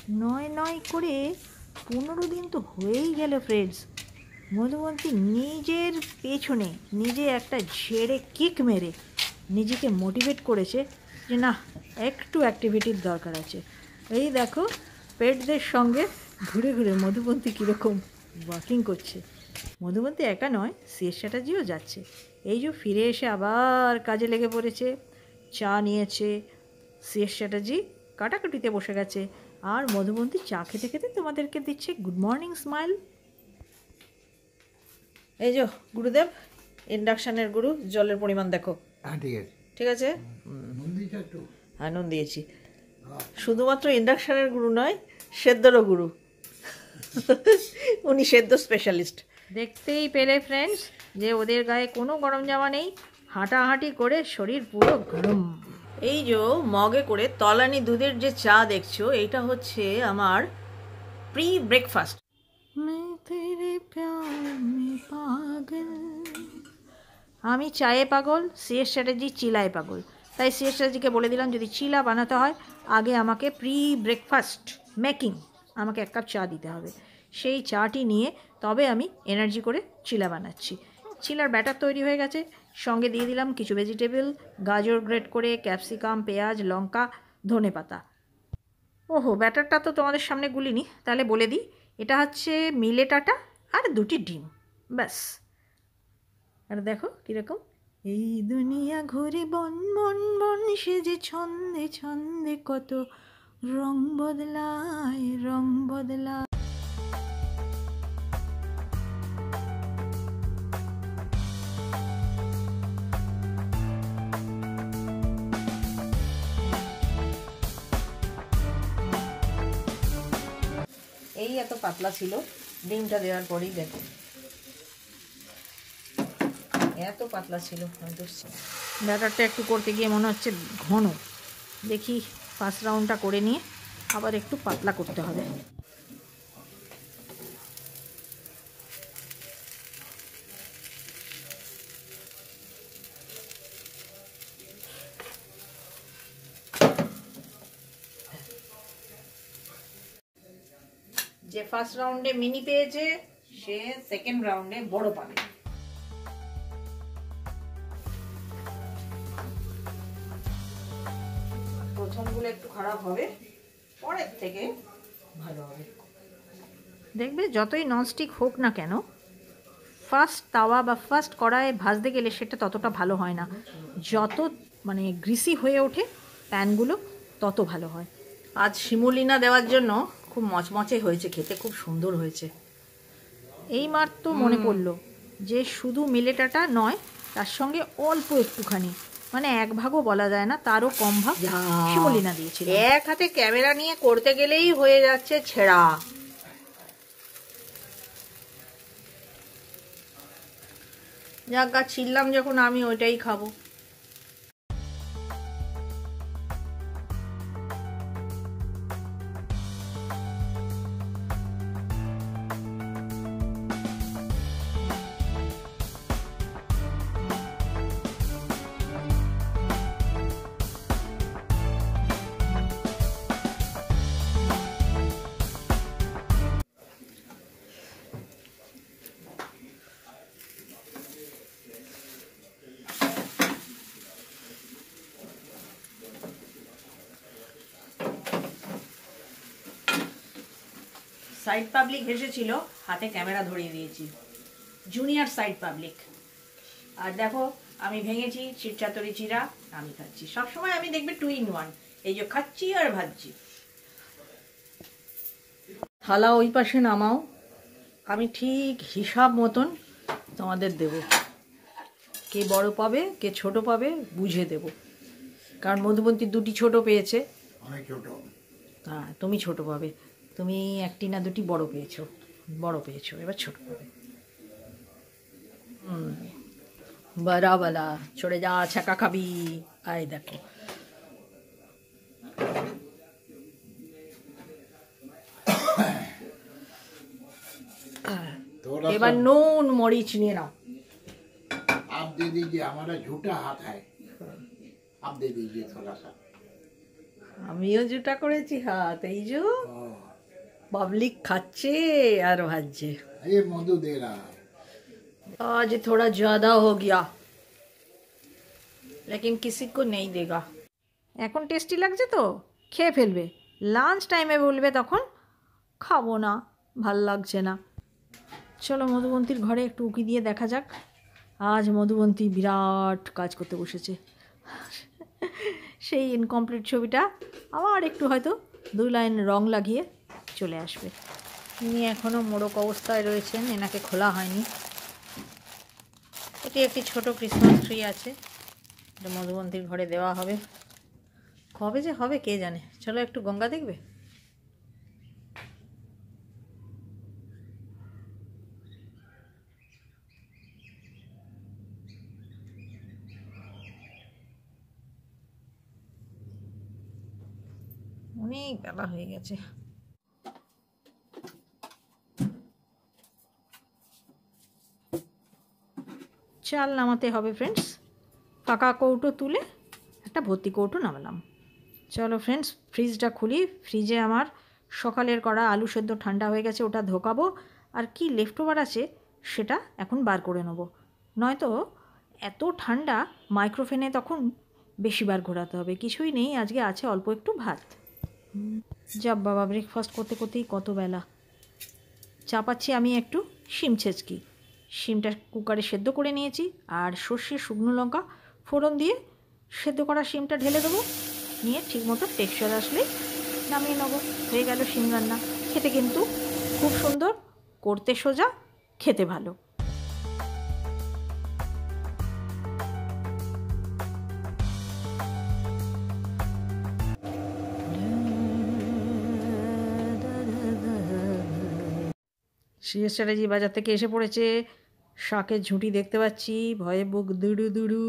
নয় নয় করে 15 দিন তো হয়েই গেল ফ্রেন্ডস। মধুবন্তী নিজের পেছনে নিজে একটা ঝেড়ে কিক মেরে নিজেকে মোটিভেট করেছে যে না, একটু অ্যাক্টিভিটির দরকার আছে। এই দেখো পেটদের সঙ্গে ঘুরে ঘুরে মধুবন্তী কীরকম ওয়াকিং করছে। মধুবন্তী একা নয়, সিএস চ্যাটার্জিও যাচ্ছে। এই যে ফিরে এসে আবার কাজে লেগে পড়েছে, চা নিয়েছে, সিএস চ্যাটার্জি কাটাকুটিতে বসে গেছে, আর মধুবন্তী চা খেতে খেতে তোমাদেরকে দিচ্ছে গুড মর্নিং স্মাইল। এই যে গুরুদেব, ইন্ডাকশানের গুরু, জলের পরিমাণ দেখো। হ্যাঁ ঠিক আছে, ঠিক আছে, হ্যাঁ নুন দিয়েছি। শুধুমাত্র ইন্ডাকশানের গুরু নয়, সেদ্ধরও গুরু। উনি সেদ্ধ স্পেশালিস্ট। দেখতেই পেলে ফ্রেন্ডস যে ওদের গায়ে কোনো গরম জামা নেই, হাঁটাহাঁটি করে শরীর পুরো গরম। এই যে মগে করে তলানি দুধের যে চা দেখছো, এইটা হচ্ছে আমার প্রি ব্রেকফাস্ট। আমি চায়ে পাগল, সিএস চ্যাটার্জি চিলায় পাগল। তাই সিএস চ্যাটার্জিকে বলে দিলাম যদি চিলা বানাতে হয় আগে আমাকে প্রি ব্রেকফাস্ট মেকিং আমাকে 1 কাপ চা দিতে হবে। সেই চাটি নিয়ে তবে আমি এনার্জি করে চিলা বানাচ্ছি। চিলার ব্যাটার তৈরি হয়ে গেছে, সঙ্গে দিয়ে দিলাম কিছু ভেজিটেবল, গাজর গ্রেট করে, ক্যাপসিকাম, পেঁয়াজ, লঙ্কা, ধনেপাতা। ওহো, ব্যাটারটা তো তোমাদের সামনে গুলিনি, তাহলে বলে দিই। এটা হচ্ছে মিলেট আটা আর 2টি ডিম, ব্যাস। আর দেখো কীরকম, এই দুনিয়া ঘুরে বন বন বন সেজে ছন্দে ছন্দে কত রং বদলায় রং বদলায়। এই এত পাতলা ছিল, ডিমটা দেওয়ার পরেই দেখো এত পাতলা ছিল। ব্যাটারটা একটু করতে গিয়ে মনে হচ্ছে ঘন। দেখি ফার্স্ট রাউন্ডটা করে নিয়ে আবার একটু পাতলা করতে হবে। যে ফার্স্ট রাউন্ডে মিনি পেয়েছে সে সেকেন্ড রাউন্ডে বড় পাবে। প্রথমগুলো একটু খারাপ হবে, পরের থেকে ভালো হবে। দেখবে যতই ননস্টিক হোক না কেন, ফার্স্ট তাওয়া বা ফার্স্ট কড়াইয়ে ভাজতে গেলে সেটা ততটা ভালো হয় না। যত মানে গ্রিসি হয়ে ওঠে প্যানগুলো তত ভালো হয়। আজ শিমুলিনা দেওয়ার জন্য খুব মচমচে হয়েছে, খেতে খুব সুন্দর হয়েছে। এই মাত্র মনে পড়লো যে শুধু মিলেট আটা নয়, তার সঙ্গে অল্প একটুখানি, মানে 1 ভাগও বলা যায় না, তারও কম ভাগ শিমুলিনা দিয়েছিল। এক হাতে ক্যামেরা নিয়ে করতে গেলেই হয়ে যাচ্ছে ছেঁড়া। যাক গা, ছিললাম যখন আমি ওইটাই খাবো। সাইড পাবলিক এসেছিল, হাতে ক্যামেরা ধরিয়ে দিয়েছি, জুনিয়র সাইড পাবলিক। আর দেখো আমি ভেঙেছি চিরচাতরি চিরা, আমি খাচ্ছি। সবসময় আমি দেখবে 2 in 1, এই যে খাচ্ছি আর ভাজছি। থালা ওই পাশে নামাও, আমি ঠিক হিসাব মতন তোমাদের দেব। কে বড় পাবে কে ছোট পাবে বুঝে দেব, কারণ মধুবন্তী 2টি ছোট পেয়েছে। হ্যাঁ, তুমি ছোট পাবে, তুমি 1টি না 2টি বড় পেয়েছো, এবার ছোট পাবে। বরাবলা চড়ে যা, ছাকা খাবি। আয় দেখো, এবার নুন মরিচ নিয়ে নাও। आप दे दीजिए, हमारा झूठा हाथ है, आप दे दीजिए थोड़ा सा। আমিও জুটা করেছি হাত, এই যে पब्लिक खाচ্ছে আর ভাজছে। ये मधु दे रहा है। आज थोड़ा ज़्यादा हो गया लेकिन किसी को नहीं देगा। এখন টেস্টি লাগছে তো খেয়ে ফেলবে, লাঞ্চ টাইমে বলবে তখন খাবো না, ভাল লাগছে না। চলো মধুবন্তীর ঘরে একটু উকি দিয়ে দেখা যাক। আজ মধুবন্তী বিরাট কাজ করতে বসেছে। সেই ইনকমপ্লিট ছবিটা আবার একটু হয়তো 2 লাইন রং লাগিয়ে চলে আসবে। ইনি এখনও মোড়ক অবস্থায় রয়েছেন, এনাকে খোলা হয়নি। এটি একটি ছোট ক্রিসমাস ট্রি আছে, এটা মধুবন্তীর ঘরে দেওয়া হবে। কবে যে হবে কে জানে। চলো একটু গঙ্গা দেখবে। অনেক বেলা হয়ে গেছে। চাল নামাতে হবে ফ্রেন্ডস। ফাঁকা কৌটো তুলে একটা ভর্তি কৌটো নামালাম। চলো ফ্রেন্ডস ফ্রিজটা খুলি। ফ্রিজে আমার সকালের করা আলু সেদ্ধ ঠান্ডা হয়ে গেছে, ওটা ধোকাবো। আর কি লেফট ওভার আছে সেটা এখন বার করে নেবো, নয়তো এত ঠান্ডা মাইক্রোফেনে তখন বেশি বার ঘোরাতে হবে। কিছুই নেই, আজকে আছে অল্প একটু ভাত। যাব বাবা, ব্রেকফাস্ট করতে করতেই কত বেলা। চাপাচ্ছি আমি একটু শিম ছেঁচকি। শিমটা কুকারে সেদ্ধ করে নিয়েছি, আর সর্ষে শুকনো লঙ্কা ফোড়ন দিয়ে সেদ্ধ করা শিমটা ঢেলে দেবো। নিয়ে ঠিকমতো টেক্সচার আসলেই নামিয়ে নেবো। হয়ে গেল শিম রান্না। খেতে কিন্তু খুব সুন্দর, করতে সোজা, খেতে ভালো। সিএস চ্যাটার্জি বাজার থেকে এসে পড়েছে। শাকের ঝুঁটি দেখতে পাচ্ছি, ভয়ে বুক দুড়ু দুড়ু।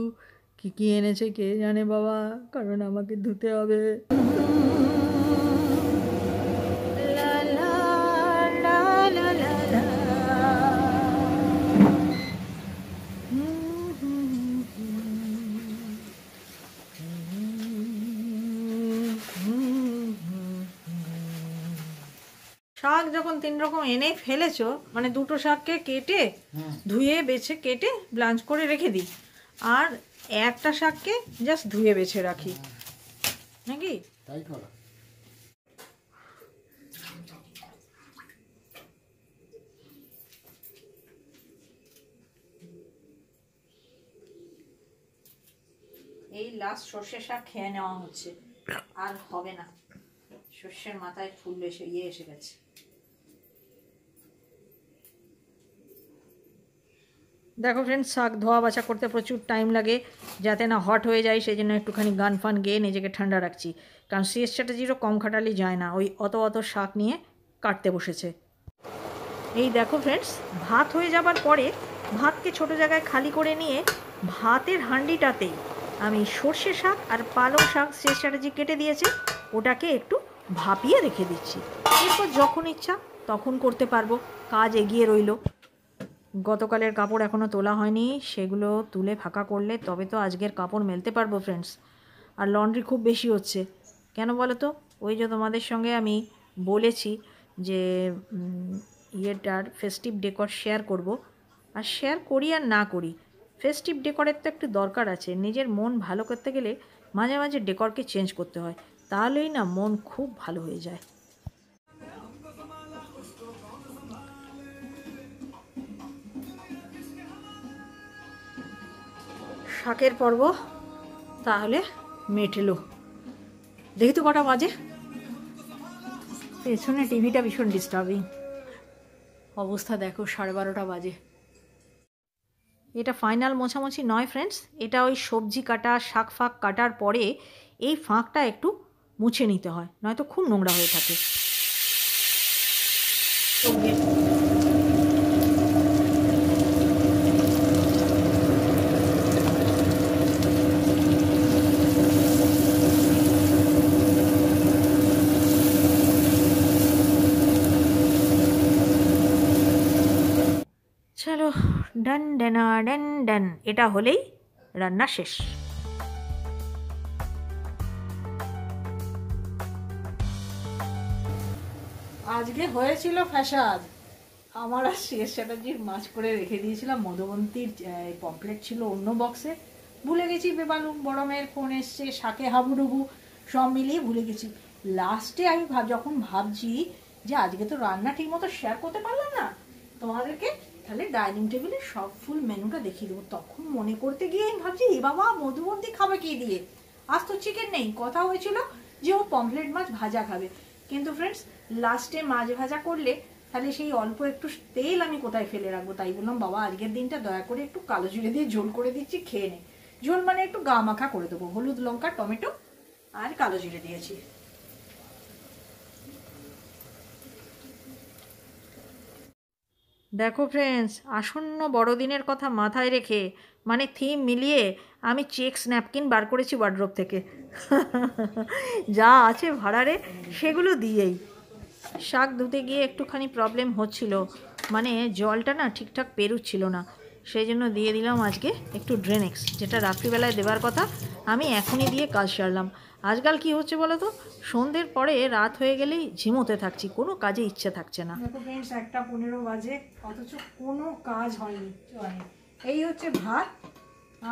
কী এনেছে কে জানে বাবা, কারণ আমাকে ধুতে হবে। শাক যখন 3 রকম এনে ফেলেছো, মানে 2টো শাককে কেটে ধুয়ে বেছে কেটে ব্লাঞ্চ করে রেখে দিই, আর একটা শাককে জাস্ট ধুয়ে বেছে রাখি, নাকি? তাই করো। এই লাস্ট সর্ষে শাক খেয়ে নেওয়া হচ্ছে, আর হবে না। সর্ষের মাথায় ফুল এসে গেছে। দেখো ফ্রেন্ডস, শাক ধোয়া বাছা করতে প্রচুর টাইম লাগে, যাতে না হট হয়ে যায় সেই জন্য একটুখানি গান ফান গেয়ে নিজেকে ঠান্ডা রাখছি। কারণ সিএস চ্যাটার্জিরও কম খাটালি যায় না, ওই অত শাক নিয়ে কাটতে বসেছে। এই দেখো ফ্রেন্ডস, ভাত হয়ে যাবার পরে ভাতকে ছোট জায়গায় খালি করে নিয়ে ভাতের হাঁড়িটাতেই আমি সর্ষে শাক আর পালং শাক সিএস চ্যাটার্জি কেটে দিয়েছে, ওটাকে একটু ভাপিয়ে রেখে দিচ্ছি। এরপর যখন ইচ্ছা তখন করতে পারবো, কাজ এগিয়ে রইল। গতকালের কাপড় এখনও তোলা হয়নি, সেগুলো তুলে ফাঁকা করলে তবে তো আজকের কাপড় মেলতে পারবো ফ্রেন্ডস। আর লন্ড্রি খুব বেশি হচ্ছে, কেন বলো তো? ওই যে তোমাদের সঙ্গে আমি বলেছি যে ইয়েটার ফেস্টিভ ডেকর শেয়ার করব, আর শেয়ার করি আর না করি, ফেস্টিভ ডেকরের তো একটু দরকার আছে। নিজের মন ভালো করতে গেলে মাঝে মাঝে ডেকরকে চেঞ্জ করতে হয়, তাহলেই না মন খুব ভালো হয়ে যায়। শাকের পর্ব তাহলে মেটেলো। দেখি তো কটা বাজে। পেছনে টিভিটা ভীষণ ডিস্টার্বিং অবস্থা, দেখো 12:30 বাজে। এটা ফাইনাল মোছামুছি নয় ফ্রেন্ডস, এটা ওই সবজি কাটা শাক ফাঁক কাটার পরে এই ফাঁকটা একটু মুছে নিতে হয়, নয়তো খুব নোংরা হয়ে থাকে। চলো ডান ডানা ডান ডান, এটা হলেই রান্না শেষ। আজকে হয়েছিল ফ্যাসাদ। আমার আর শেষ চ্যাটার্জির মাছ করে রেখে দিয়েছিলাম, মধুবন্তীর পমপ্লেট ছিল অন্য বক্সে, ভুলে গেছি। বেবালু বড় মেয়ের ফোন এসছে, শাকে হাবুডুবু সব মিলিয়ে ভুলে গেছি। লাস্টে আমি যখন ভাবছি যে আজকে তো রান্না ঠিক মতো শেয়ার করতে পারলাম না তোমাদেরকে, তাহলে ডাইনিং টেবিলে সব ফুল মেনুটা দেখিয়ে দেবো, তখন মনে করতে গিয়ে আমি ভাবছি এ বাবা মধুবন্তী খাবে কি দিয়ে, আজ তো চিকেন নেই। কথা হয়েছিল যে ও পমপ্লেট মাছ ভাজা খাবে, কিন্তু ফ্রেন্ডস লাস্টে মাছ ভাজা করলে তাহলে সেই অল্প একটু তেল আমি কোথায় ফেলে রাখবো, তাই বললাম বাবা আজকের দিনটা দয়া করে একটু কালো জিরে দিয়ে ঝোল করে দিচ্ছি, খেয়ে নে। ঝোল মানে একটু গা মাখা করে দেবো, হলুদ লঙ্কা টমেটো আর কালো জিরে দিয়েছি। দেখো ফ্রেন্ডস, আসন্ন বড়দিনের কথা মাথায় রেখে মানে থিম মিলিয়ে আমি চেক্স ন্যাপকিন বার করেছি ওয়ার্ড্রোব থেকে। যা আছে ভাড়ারে সেগুলো দিয়েই। শাক ধুতে গিয়ে একটুখানি প্রবলেম হচ্ছিল, মানে জলটা না ঠিকঠাক পেরুচ্ছিল না, সেই জন্য দিয়ে দিলাম আজকে একটু ড্রেনেক্স, যেটা রাত্রিবেলায় দেবার কথা আমি এখনই দিয়ে কাজ সারলাম। আজকাল কি হচ্ছে বলো তো, সন্ধ্যের পরে রাত হয়ে গেলেই ঝিমোতে থাকছি, কোনো কাজে ইচ্ছে থাকছে না। দেখো ফ্রেন্ডস 1:15 বাজে, অথচ কোনো কাজ হয়নি। এই হচ্ছে ভাত,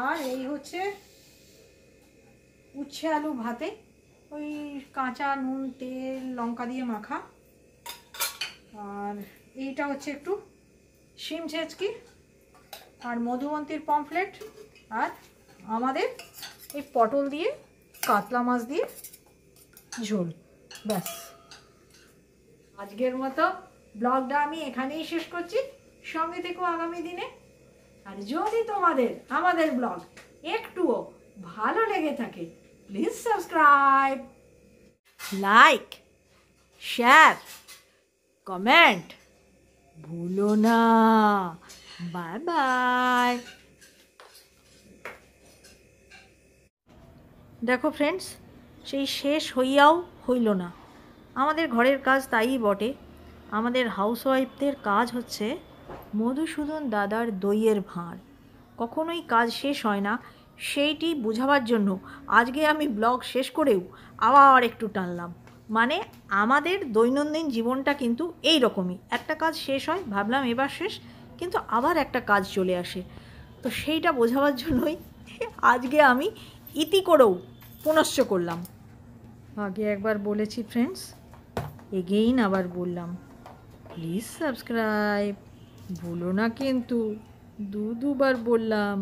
আর এই হচ্ছে উচ্ছে আলু ভাতে, ওই কাঁচা নুন তেল লঙ্কা দিয়ে মাখা, আর এইটা হচ্ছে একটু শিম ছেঁচকি, আর মধুবন্তীর পমফ্লেট, আর আমাদের এই পটল দিয়ে কাতলা মাছ দিয়ে ঝোল, ব্যাস। আজকের মতো ব্লগটা আমি এখানেই শেষ করছি, সঙ্গে থেকো আগামী দিনে। আর যদি তোমাদের আমাদের ব্লগ একটুও ভালো লেগে থাকে, please subscribe, like, share, comment ভুলো না। Bye bye. দেখো ফ্রেন্ডস, সেই শেষ হইয়াও হইল না। আমাদের ঘরের কাজ তাই বটে, আমাদের হাউসওয়াইফদের কাজ হচ্ছে মধুসূদন দাদার দইয়ের ভাঁড়, কখনোই কাজ শেষ হয় না। সেইটি বোঝাবার জন্য আজকে আমি ব্লগ শেষ করেও আবার একটু টানলাম, মানে আমাদের দৈনন্দিন জীবনটা কিন্তু এই রকমই, একটা কাজ শেষ হয় ভাবলাম এবার শেষ, কিন্তু আবার একটা কাজ চলে আসে, তো সেইটা বোঝাবার জন্যই আজকে আমি ইতি করেও পুনশ্চ করলাম। আগে একবার বলেছি ফ্রেন্ডস, এগেইন আবার বললাম, প্লিজ সাবস্ক্রাইব, ভুলো না কিন্তু, দুবার বললাম।